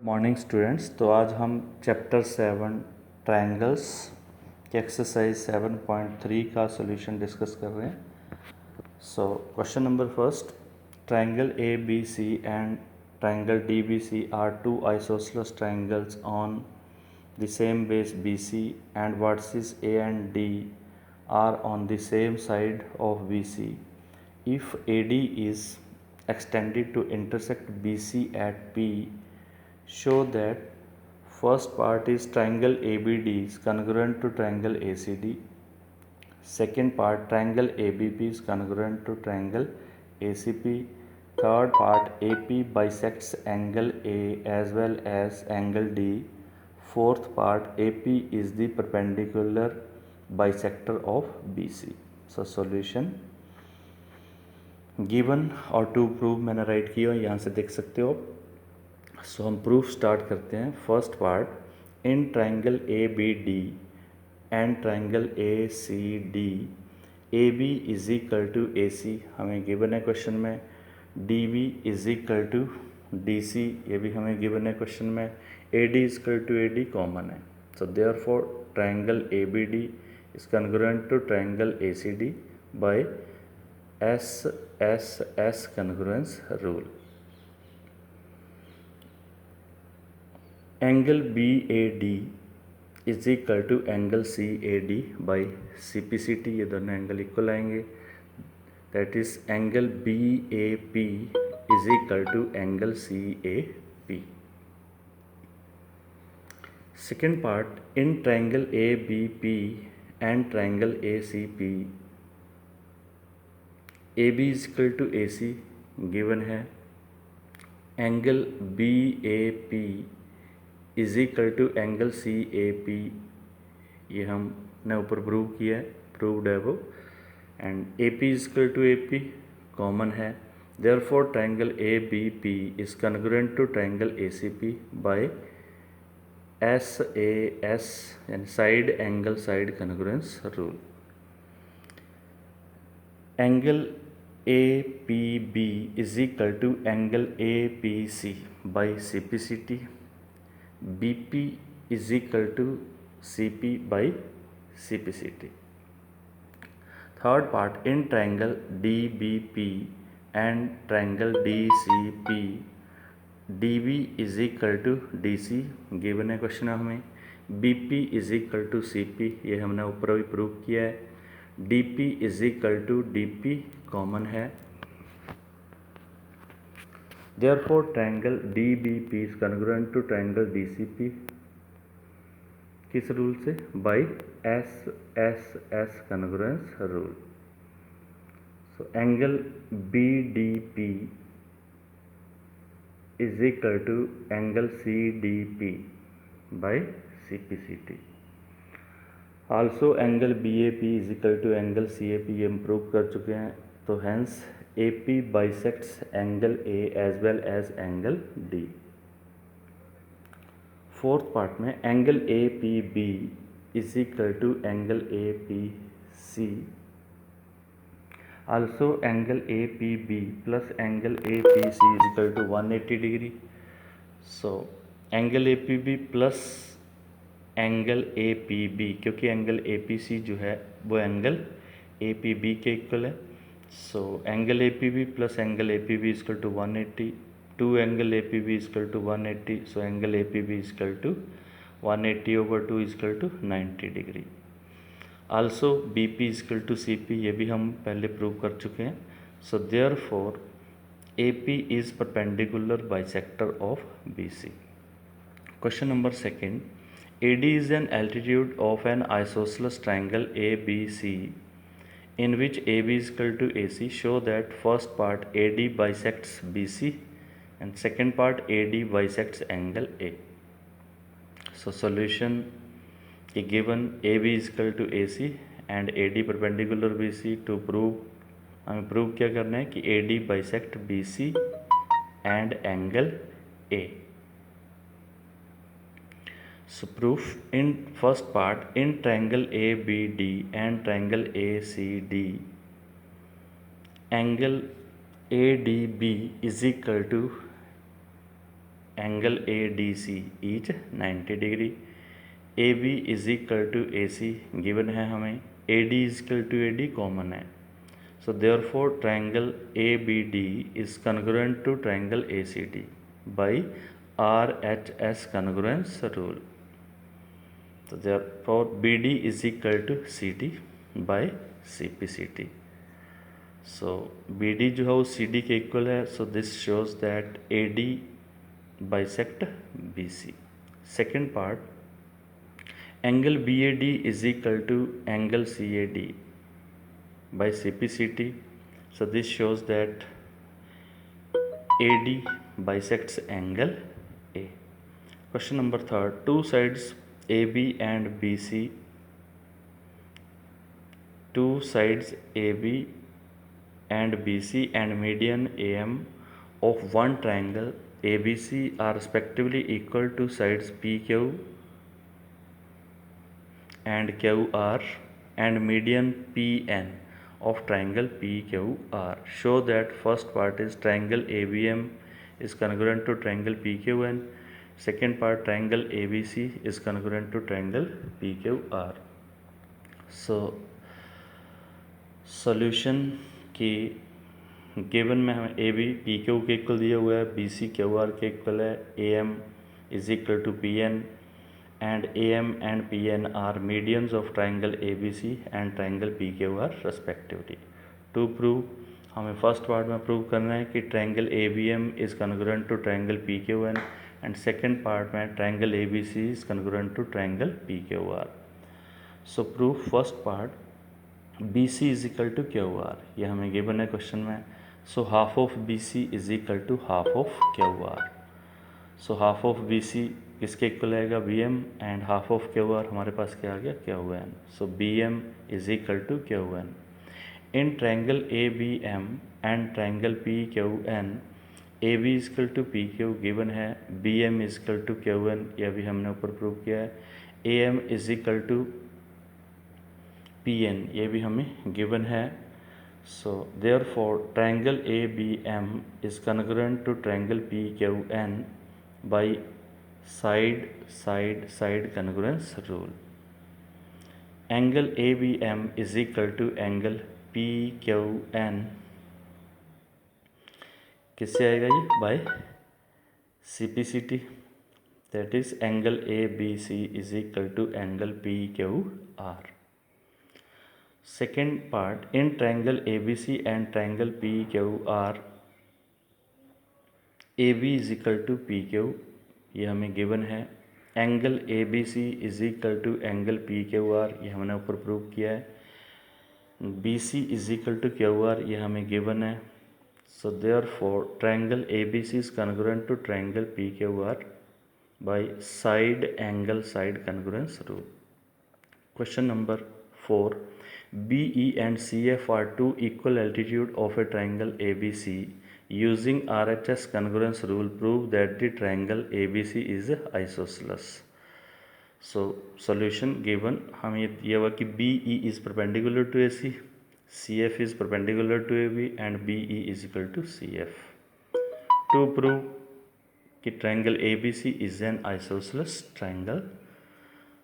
Morning students. तो आज हम चैप्टर 7 ट्रायंगल्स के एक्सरसाइज 7.3 का सॉल्यूशन डिस्कस कर रहे हैं। So question number first, triangle A B C and triangle D B C are two isosceles triangles on the same base BC and vertices A and D are on the same side of BC. If AD is extended to intersect BC at P, show that first part is triangle ABD is congruent to triangle ACD. Second part, triangle ABP is congruent to triangle ACP. Third part, AP bisects angle A as well as angle D. Fourth part, AP is the perpendicular bisector of BC. So solution given और to prove मैंने right किया, यहाँ से देख सकते हो। सो हम proof start करते हैं। First part, in triangle A B D and triangle A C D, A B is equal to A C हमें गिवन है क्वेश्चन में, D B is equal to D C ये भी हमें गिवन है question में, A D is equal to A D common है। So therefore triangle A B D is congruent to triangle A C D by S S S congruence rule. Angle B A D is equal to angle C A D by C P C T, ये दोनों angle equal आएंगे। That is angle B A P is equal to angle C A P. Second part, in triangle A B P and triangle A C P, A B is equal to A C given है, angle B A P is equal to angle C A P, ये हमने ऊपर prove किया है, proved है वो, and A P is equal to A P common है। Therefore triangle A B P is congruent to triangle A C P by S A S यानी side angle side congruence rule. Angle A P B is equal to angle A P C by C P C T, B P is equal to C P by C P C T. Third part, in triangle D B P and triangle D C P, D B is equal to D C given है question हमें, B P is equal to C P ये हमने ऊपर भी prove किया है, D P is equal to D P common है। Therefore, triangle DBP is congruent to triangle DCP किस रूल से? By SSS congruence rule. So, angle BDP is equal to angle CDP by CPCT. Also, angle BAP is equal to angle CAP ये हम prove कर चुके हैं। तो hence AP bisects angle A as well as angle D. Fourth part में angle APB is equal to angle APC. Also angle APB plus angle APC is equal to 180 degree. So angle APB plus angle APB, क्योंकि angle APC जो है वो angle APB के equal है। So angle APB plus angle APB is equal to 180, two angle APB is equal to 180, so angle APB is equal to 180 over 2 is equal to 90 degree. Also BP is equal to CP ये भी हम पहले prove कर चुके हैं। So therefore AP is perpendicular bisector of BC। Question number second, AD is an altitude of an isosceles triangle ABC in which AB is equal to AC. Show that first part AD bisects BC and second part AD bisects angle A. So solution is given AB is equal to AC and AD perpendicular BC. To prove हमें prove क्या करना है कि AD bisect BC and angle A. So proof, in first part, in triangle ABD and triangle ACD, angle ADB is equal to angle ADC each 90 degree. AB is equal to AC given है हमें, AD is equal to AD common है. So therefore triangle ABD is congruent to triangle ACD by RHS congruence rule. So therefore BD is equal to CD by CPCT. So BD जो है वो CD के equal है. So this shows that AD bisect BC. Second part, angle BAD is equal to angle CAD by CPCT. So this shows that AD bisects angle A. Question number third, two sides AB and BC, two sides AB and BC and median AM of one triangle ABC are respectively equal to sides PQ and QR and median PN of triangle PQR. Show that first part is triangle ABM is congruent to triangle PQN. Second part, triangle ABC is congruent to triangle PQR. So solution की given में हमें A B P Q के equal दिया हुआ है, B C Q R के equal है, A M is equal to P N and A M and P N are medians of triangle A B C and triangle P Q R respectively. To prove हमें first part में prove करना है कि triangle A B M is congruent to triangle P Q N and second part में triangle A B C is congruent to triangle P Q R. So prove first part B C is equal to Q R, ये हमें given है question में. So half of B C is equal to half of Q R. So half of B C किसके equal आएगा, B M, and half of Q R हमारे पास क्या आ गया, Q N. So B M is equal to Q N. In triangle A B M and triangle P Q N, A B is equal to P Q given है, B M is equal to Q N, यह भी हमने ऊपर prove किया है. A M is equal to P N, ये भी हमें गिवन है. So therefore triangle A B M is congruent to triangle P Q N by side side side congruence rule. Angle A B M is equal to angle P Q N किससे आएगा ये, by C P C T. That is angle A B C is equal to angle P Q R. Second part, in triangle ABC and triangle PQR, AB is equal to PQ, ये हमें given है. Angle ABC is equal to angle PQR, ये हमने ऊपर prove किया है. BC is equal to QR, ये हमें गिवन है. So therefore triangle ABC is congruent to triangle PQR by side angle side congruence rule. Question number 4. BE and CF are two equal altitude of a triangle ABC. Using RHS congruence rule, prove that the triangle ABC is isosceles. So solution given हम ये हुआ कि BE is perpendicular to AC, CF is perpendicular to AB and BE is equal to CF. To prove कि triangle ABC is an isosceles triangle.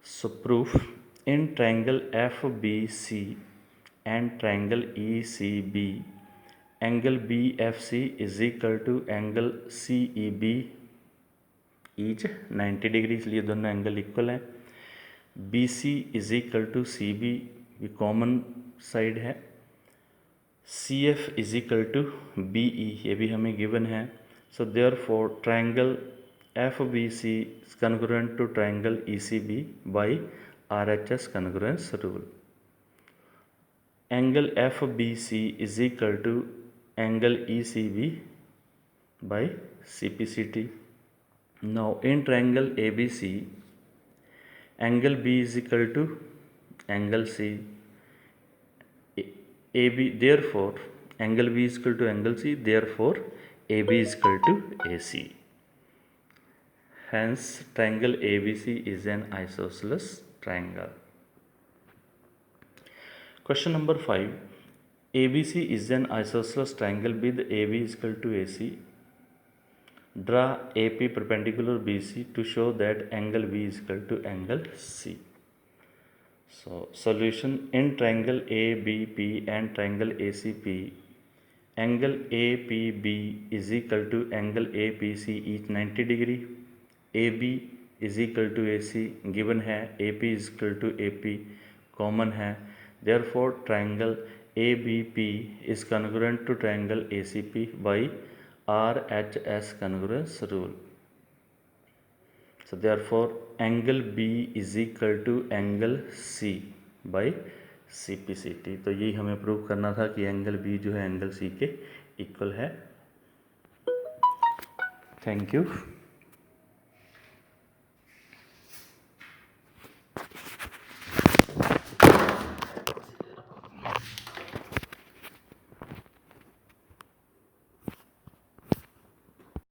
So proof, in triangle FBC and triangle ECB, angle BFC is equal to angle CEB each 90 degree, इसलिए दोनों angle equal हैं. BC is equal to CB, ये common side है. CF is equal to BE, ये भी हमें given है. So therefore triangle FBC is congruent to triangle ECB by RHS congruence rule. Angle FBC is equal to angle ECB by CPCT. Now in triangle ABC, angle B is equal to angle C. AB, therefore angle B is equal to angle C, therefore AB is equal to AC. Hence triangle ABC is an isosceles triangle. Question number 5. ABC is an isosceles triangle with AB is equal to AC. Draw A P perpendicular B C to show that angle B is equal to angle C. So solution: in triangle ABP and triangle ACP, angle APB is equal to angle APC each 90 degree. AB is equal to AC given है, AP is equal to AP common है. Therefore triangle ABP is congruent to triangle ACP by RHS congruence rule. So therefore angle B is equal to angle C by CPCT. तो यही हमें prove करना था कि angle B जो है angle C के इक्वल है. Thank you.